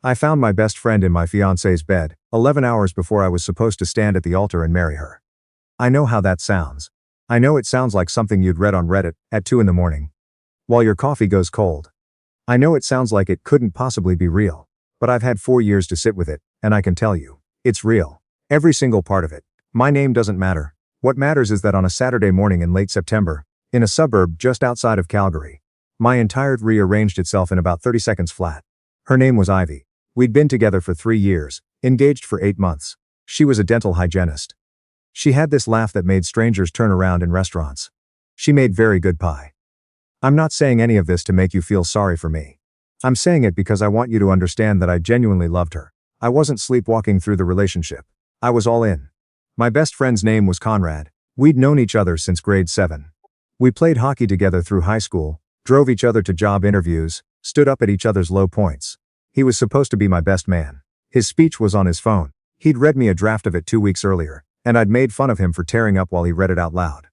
I found my best friend in my fiancée's bed, 11 hours before I was supposed to stand at the altar and marry her. I know how that sounds. I know it sounds like something you'd read on Reddit at 2 in the morning, while your coffee goes cold. I know it sounds like it couldn't possibly be real, but I've had 4 years to sit with it, and I can tell you, it's real. Every single part of it. My name doesn't matter. What matters is that on a Saturday morning in late September, in a suburb just outside of Calgary, my entire rearranged itself in about 30 seconds flat. Her name was Ivy. We'd been together for 3 years, engaged for 8 months. She was a dental hygienist. She had this laugh that made strangers turn around in restaurants. She made very good pie. I'm not saying any of this to make you feel sorry for me. I'm saying it because I want you to understand that I genuinely loved her. I wasn't sleepwalking through the relationship. I was all in. My best friend's name was Conrad. We'd known each other since grade 7. We played hockey together through high school, drove each other to job interviews, stood up at each other's low points. He was supposed to be my best man. His speech was on his phone. He'd read me a draft of it 2 weeks earlier, and I'd made fun of him for tearing up while he read it out loud.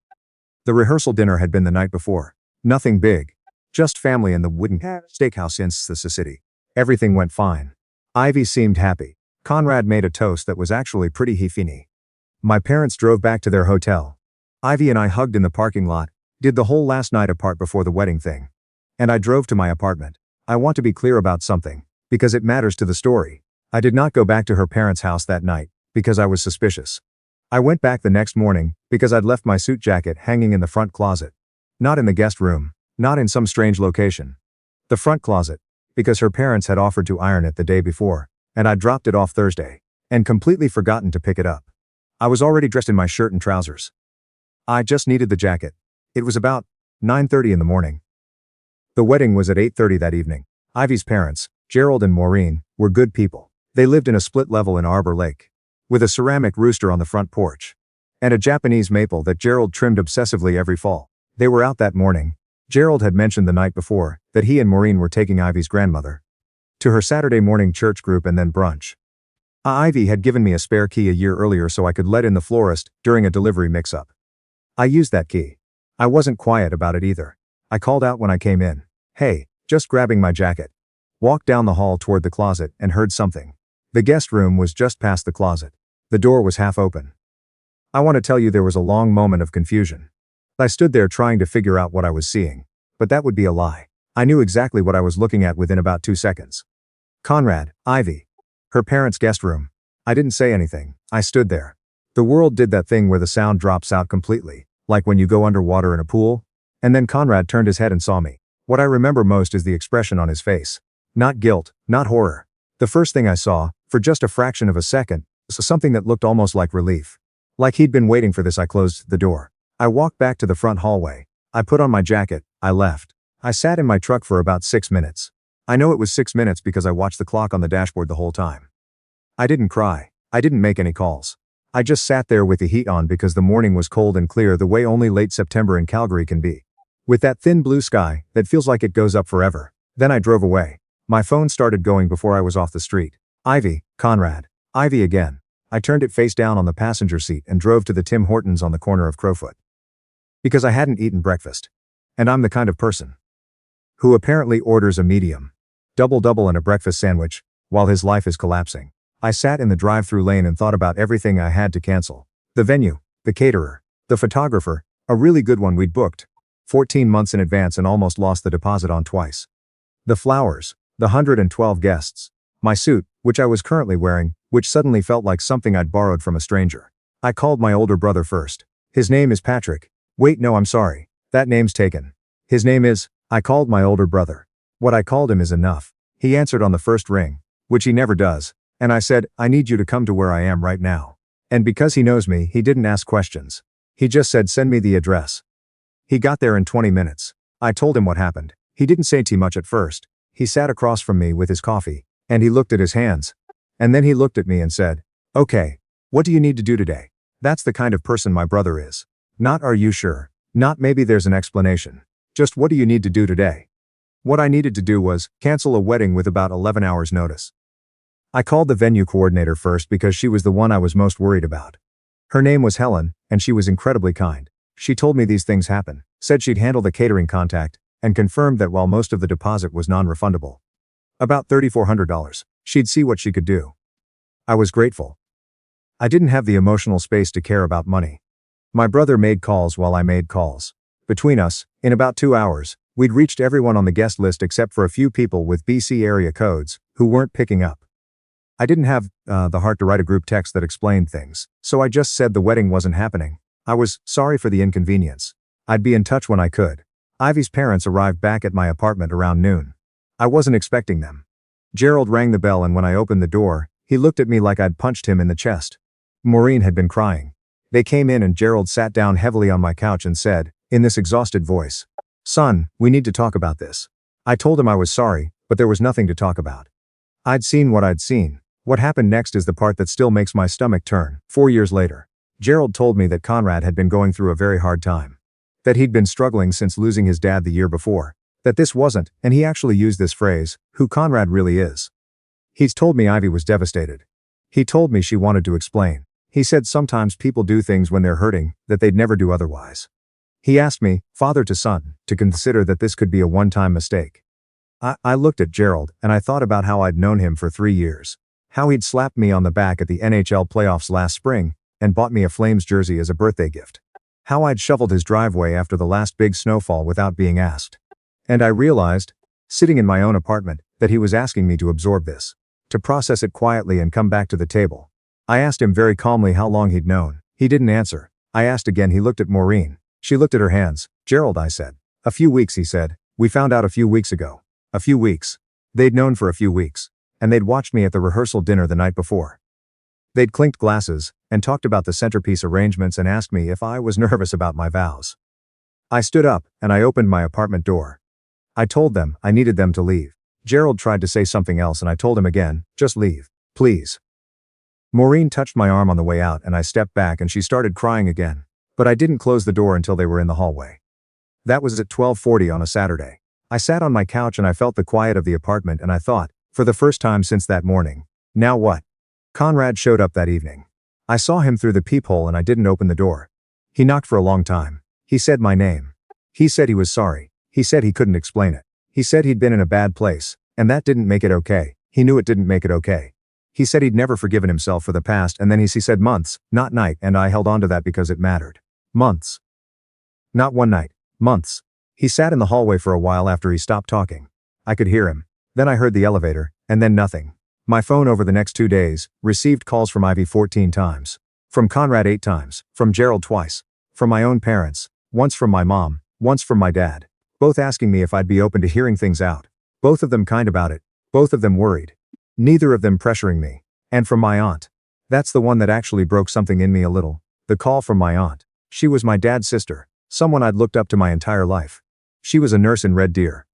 The rehearsal dinner had been the night before. Nothing big. Just family in the wooden steakhouse in the city. Everything went fine. Ivy seemed happy. Conrad made a toast that was actually pretty heafy. My parents drove back to their hotel. Ivy and I hugged in the parking lot, did the whole last night apart before the wedding thing. And I drove to my apartment. I want to be clear about something, because it matters to the story. I did not go back to her parents' house that night, because I was suspicious. I went back the next morning, because I'd left my suit jacket hanging in the front closet. Not in the guest room, not in some strange location. The front closet, because her parents had offered to iron it the day before, and I'd dropped it off Thursday, and completely forgotten to pick it up. I was already dressed in my shirt and trousers. I just needed the jacket. It was about 9:30 in the morning. The wedding was at 8:30 that evening. Ivy's parents, Gerald and Maureen, were good people. They lived in a split level in Arbor Lake, with a ceramic rooster on the front porch, and a Japanese maple that Gerald trimmed obsessively every fall. They were out that morning. Gerald had mentioned the night before that he and Maureen were taking Ivy's grandmother to her Saturday morning church group and then brunch. Ivy had given me a spare key a year earlier so I could let in the florist during a delivery mix-up. I used that key. I wasn't quiet about it either. I called out when I came in. Hey, just grabbing my jacket. Walked down the hall toward the closet and heard something. The guest room was just past the closet. The door was half open. I want to tell you there was a long moment of confusion. I stood there trying to figure out what I was seeing. But that would be a lie. I knew exactly what I was looking at within about 2 seconds. Conrad, Ivy. Her parents' guest room. I didn't say anything. I stood there. The world did that thing where the sound drops out completely, like when you go underwater in a pool. And then Conrad turned his head and saw me. What I remember most is the expression on his face. Not guilt, not horror. The first thing I saw, for just a fraction of a second, was something that looked almost like relief. Like he'd been waiting for this. I closed the door. I walked back to the front hallway. I put on my jacket. I left. I sat in my truck for about 6 minutes. I know it was 6 minutes because I watched the clock on the dashboard the whole time. I didn't cry. I didn't make any calls. I just sat there with the heat on because the morning was cold and clear the way only late September in Calgary can be. With that thin blue sky that feels like it goes up forever. Then I drove away. My phone started going before I was off the street. Ivy, Conrad. Ivy again. I turned it face down on the passenger seat and drove to the Tim Hortons on the corner of Crowfoot. Because I hadn't eaten breakfast. And I'm the kind of person who apparently orders a medium double and a breakfast sandwich while his life is collapsing. I sat in the drive-through lane and thought about everything I had to cancel. The venue, the caterer, the photographer, a really good one we'd booked 14 months in advance and almost lost the deposit on twice. The flowers, the 112 guests, my suit, which I was currently wearing, which suddenly felt like something I'd borrowed from a stranger. I called my older brother first. His name is Patrick. Wait, no, I'm sorry. That name's taken. His name is, I called my older brother. What I called him is enough. He answered on the first ring, which he never does, and I said, I need you to come to where I am right now. And because he knows me, he didn't ask questions. He just said, send me the address. He got there in 20 minutes. I told him what happened. He didn't say too much at first. He sat across from me with his coffee, and he looked at his hands. And then he looked at me and said, okay, what do you need to do today? That's the kind of person my brother is. Not are you sure? Not maybe there's an explanation. Just what do you need to do today? What I needed to do was cancel a wedding with about 11 hours notice. I called the venue coordinator first because she was the one I was most worried about. Her name was Helen, and she was incredibly kind. She told me these things happen, said she'd handle the catering contact, and confirmed that while most of the deposit was non-refundable, about $3,400, She'd see what she could do. I was grateful. I didn't have the emotional space to care about money. My brother made calls while I made calls. Between us, in about 2 hours, we'd reached everyone on the guest list except for a few people with BC area codes who weren't picking up. I didn't have the heart to write a group text that explained things, so I just said the wedding wasn't happening. I was sorry for the inconvenience. I'd be in touch when I could. Ivy's parents arrived back at my apartment around noon. I wasn't expecting them. Gerald rang the bell, and when I opened the door, he looked at me like I'd punched him in the chest. Maureen had been crying. They came in and Gerald sat down heavily on my couch and said, in this exhausted voice, "Son, we need to talk about this." I told him I was sorry, but there was nothing to talk about. I'd seen what I'd seen. What happened next is the part that still makes my stomach turn. 4 years later, Gerald told me that Conrad had been going through a very hard time. That he'd been struggling since losing his dad the year before. That this wasn't, and he actually used this phrase, who Conrad really is. He's told me Ivy was devastated. He told me she wanted to explain. He said sometimes people do things when they're hurting that they'd never do otherwise. He asked me, father to son, to consider that this could be a one-time mistake. I looked at Gerald, and I thought about how I'd known him for 3 years. How he'd slapped me on the back at the NHL playoffs last spring, and bought me a Flames jersey as a birthday gift. How I'd shoveled his driveway after the last big snowfall without being asked. And I realized, sitting in my own apartment, that he was asking me to absorb this. To process it quietly and come back to the table. I asked him very calmly how long he'd known. He didn't answer. I asked again. He looked at Maureen. She looked at her hands. Gerald, I said. A few weeks, he said. We found out a few weeks ago. A few weeks. They'd known for a few weeks. And they'd watched me at the rehearsal dinner the night before. They'd clinked glasses, and talked about the centerpiece arrangements and asked me if I was nervous about my vows. I stood up, and I opened my apartment door. I told them I needed them to leave. Gerald tried to say something else and I told him again, just leave, please. Maureen touched my arm on the way out and I stepped back and she started crying again. But I didn't close the door until they were in the hallway. That was at 12:40 on a Saturday. I sat on my couch and I felt the quiet of the apartment and I thought, for the first time since that morning, now what? Conrad showed up that evening. I saw him through the peephole and I didn't open the door. He knocked for a long time. He said my name. He said he was sorry. He said he couldn't explain it. He said he'd been in a bad place, and that didn't make it okay. He knew it didn't make it okay. He said he'd never forgiven himself for the past, and then he said months, not night, and I held on to that because it mattered. Months. Not one night. Months. He sat in the hallway for a while after he stopped talking. I could hear him. Then I heard the elevator, and then nothing. My phone over the next 2 days received calls from Ivy 14 times. From Conrad 8 times. From Gerald twice. From my own parents. Once from my mom. Once from my dad. Both asking me if I'd be open to hearing things out. Both of them kind about it. Both of them worried. Neither of them pressuring me. And from my aunt. That's the one that actually broke something in me a little. The call from my aunt. She was my dad's sister. Someone I'd looked up to my entire life. She was a nurse in Red Deer.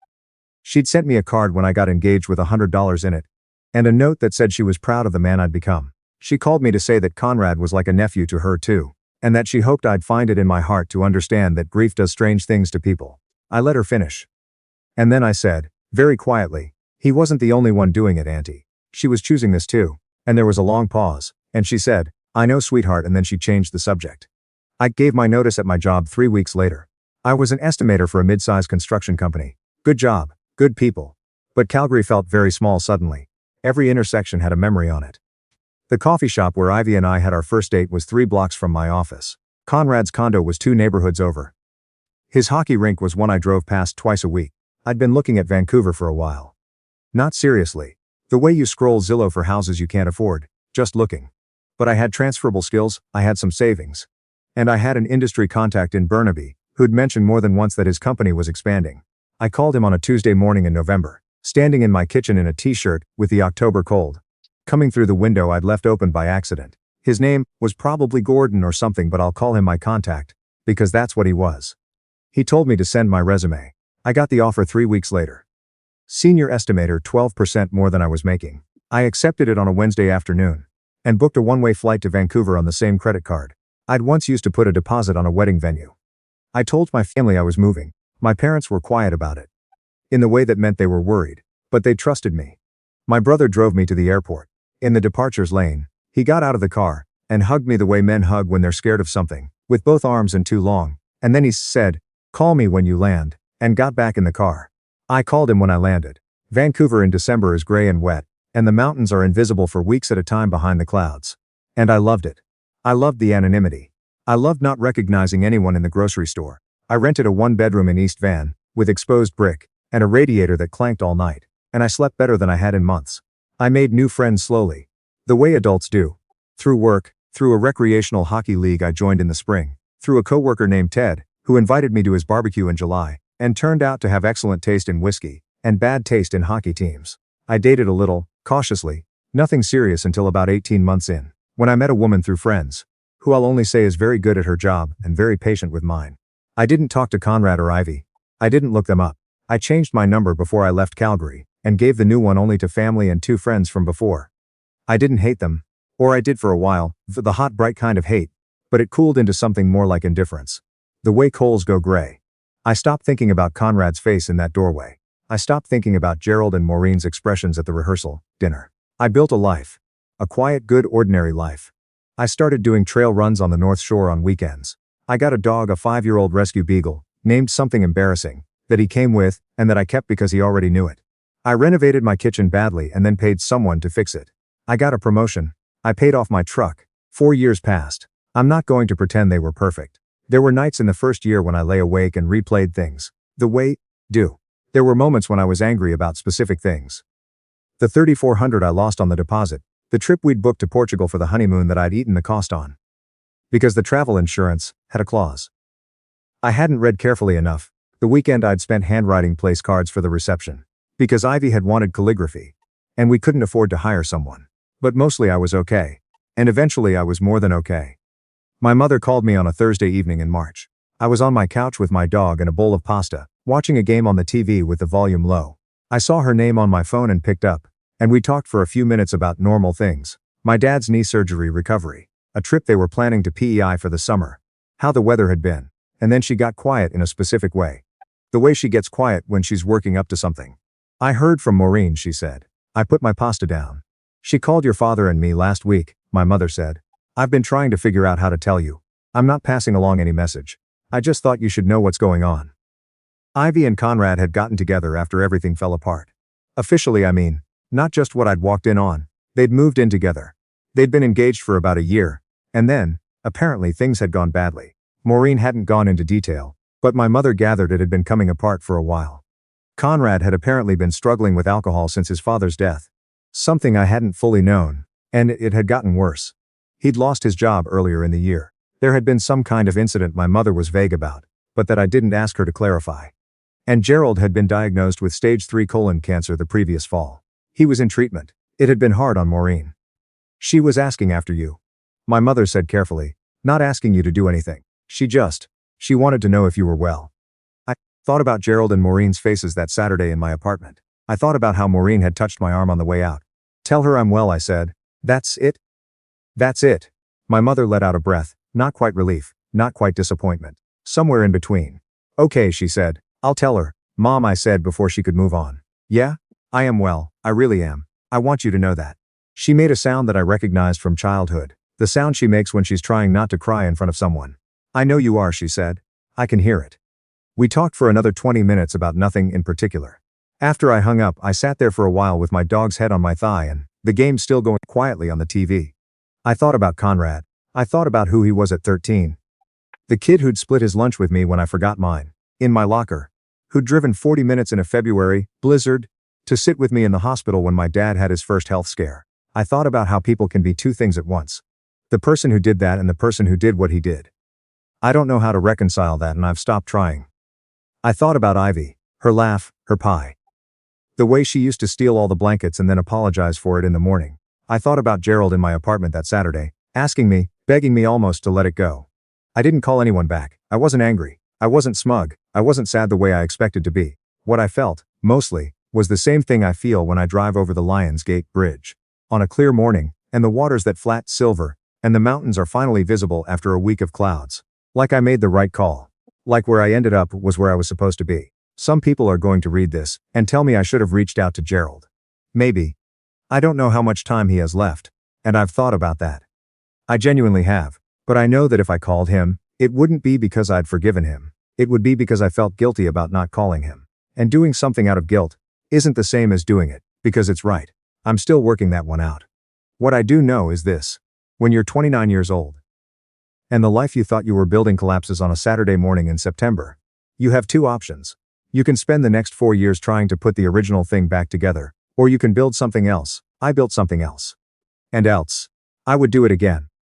She'd sent me a card when I got engaged with $100 in it. And a note that said she was proud of the man I'd become. She called me to say that Conrad was like a nephew to her too. And that she hoped I'd find it in my heart to understand that grief does strange things to people. I let her finish. And then I said, very quietly, he wasn't the only one doing it, Auntie. She was choosing this too. And there was a long pause, and she said, I know, sweetheart, and then she changed the subject. I gave my notice at my job 3 weeks later. I was an estimator for a mid-sized construction company. Good job, good people. But Calgary felt very small suddenly. Every intersection had a memory on it. The coffee shop where Ivy and I had our first date was 3 blocks from my office. Conrad's condo was 2 neighborhoods over. His hockey rink was one I drove past twice a week. I'd been looking at Vancouver for a while. Not seriously. The way you scroll Zillow for houses you can't afford, just looking. But I had transferable skills, I had some savings. And I had an industry contact in Burnaby, who'd mentioned more than once that his company was expanding. I called him on a Tuesday morning in November, standing in my kitchen in a t-shirt, with the October cold coming through the window I'd left open by accident. His name was probably Gordon or something, but I'll call him my contact, because that's what he was. He told me to send my resume. I got the offer 3 weeks later. Senior estimator, 12% more than I was making. I accepted it on a Wednesday afternoon and booked a one-way flight to Vancouver on the same credit card I'd once used to put a deposit on a wedding venue. I told my family I was moving. My parents were quiet about it, in the way that meant they were worried, but they trusted me. My brother drove me to the airport. In the departures lane, he got out of the car and hugged me the way men hug when they're scared of something, with both arms and too long, and then he said, call me when you land, and got back in the car. I called him when I landed. Vancouver in December is gray and wet, and the mountains are invisible for weeks at a time behind the clouds. And I loved it. I loved the anonymity. I loved not recognizing anyone in the grocery store. I rented a one-bedroom in East Van, with exposed brick, and a radiator that clanked all night, and I slept better than I had in months. I made new friends slowly. The way adults do. Through work, through a recreational hockey league I joined in the spring, through a coworker named Ted, who invited me to his barbecue in July, and turned out to have excellent taste in whiskey, and bad taste in hockey teams. I dated a little, cautiously, nothing serious until about 18 months in, when I met a woman through friends, who I'll only say is very good at her job and very patient with mine. I didn't talk to Conrad or Ivy. I didn't look them up. I changed my number before I left Calgary, and gave the new one only to family and 2 friends from before. I didn't hate them. Or I did for a while, the hot bright kind of hate, but it cooled into something more like indifference. The way coals go gray. I stopped thinking about Conrad's face in that doorway. I stopped thinking about Gerald and Maureen's expressions at the rehearsal dinner. I built a life. A quiet, good, ordinary life. I started doing trail runs on the North Shore on weekends. I got a dog, a 5-year-old rescue beagle, named something embarrassing, that he came with, and that I kept because he already knew it. I renovated my kitchen badly and then paid someone to fix it. I got a promotion. I paid off my truck. 4 years passed. I'm not going to pretend they were perfect. There were nights in the first year when I lay awake and replayed things. The way, do. There were moments when I was angry about specific things. The $3,400 I lost on the deposit. The trip we'd booked to Portugal for the honeymoon that I'd eaten the cost on. Because the travel insurance had a clause. I hadn't read carefully enough. The weekend I'd spent handwriting place cards for the reception. Because Ivy had wanted calligraphy. And we couldn't afford to hire someone. But mostly I was okay. And eventually I was more than okay. My mother called me on a Thursday evening in March. I was on my couch with my dog and a bowl of pasta, watching a game on the TV with the volume low. I saw her name on my phone and picked up, and we talked for a few minutes about normal things. My dad's knee surgery recovery, a trip they were planning to PEI for the summer, how the weather had been, and then she got quiet in a specific way. The way she gets quiet when she's working up to something. I heard from Maureen, she said. I put my pasta down. She called your father and me last week, my mother said. I've been trying to figure out how to tell you. I'm not passing along any message. I just thought you should know what's going on. Ivy and Conrad had gotten together after everything fell apart. Officially, I mean, not just what I'd walked in on. They'd moved in together. They'd been engaged for about a year, and then, apparently things had gone badly. Maureen hadn't gone into detail, but my mother gathered it had been coming apart for a while. Conrad had apparently been struggling with alcohol since his father's death. Something I hadn't fully known, and it had gotten worse. He'd lost his job earlier in the year. There had been some kind of incident my mother was vague about, but that I didn't ask her to clarify. And Gerald had been diagnosed with stage 3 colon cancer the previous fall. He was in treatment. It had been hard on Maureen. She was asking after you. My mother said carefully, not asking you to do anything. She wanted to know if you were well. I thought about Gerald and Maureen's faces that Saturday in my apartment. I thought about how Maureen had touched my arm on the way out. Tell her I'm well, I said. That's it? That's it. My mother let out a breath, not quite relief, not quite disappointment. Somewhere in between. Okay, she said. I'll tell her. Mom, I said before she could move on. Yeah? I am well, I really am. I want you to know that. She made a sound that I recognized from childhood, the sound she makes when she's trying not to cry in front of someone. I know you are, she said. I can hear it. We talked for another 20 minutes about nothing in particular. After I hung up, I sat there for a while with my dog's head on my thigh and the game still going quietly on the TV. I thought about Conrad. I thought about who he was at 13. The kid who'd split his lunch with me when I forgot mine, in my locker. Who'd driven 40 minutes in a February blizzard to sit with me in the hospital when my dad had his first health scare. I thought about how people can be two things at once. The person who did that and the person who did what he did. I don't know how to reconcile that and I've stopped trying. I thought about Ivy, her laugh, her pie. The way she used to steal all the blankets and then apologize for it in the morning. I thought about Gerald in my apartment that Saturday, asking me, begging me almost to let it go. I didn't call anyone back. I wasn't angry. I wasn't smug. I wasn't sad the way I expected to be. What I felt, mostly, was the same thing I feel when I drive over the Lions Gate Bridge. On a clear morning, and the water's that flat silver, and the mountains are finally visible after a week of clouds. Like I made the right call. Like where I ended up was where I was supposed to be. Some people are going to read this and tell me I should have reached out to Gerald. Maybe. I don't know how much time he has left, and I've thought about that. I genuinely have, but I know that if I called him, it wouldn't be because I'd forgiven him. It would be because I felt guilty about not calling him. And doing something out of guilt isn't the same as doing it because it's right. I'm still working that one out. What I do know is this. When you're 29 years old, and the life you thought you were building collapses on a Saturday morning in September, you have two options. You can spend the next 4 years trying to put the original thing back together, or you can build something else. I built something else. And else. I would do it again.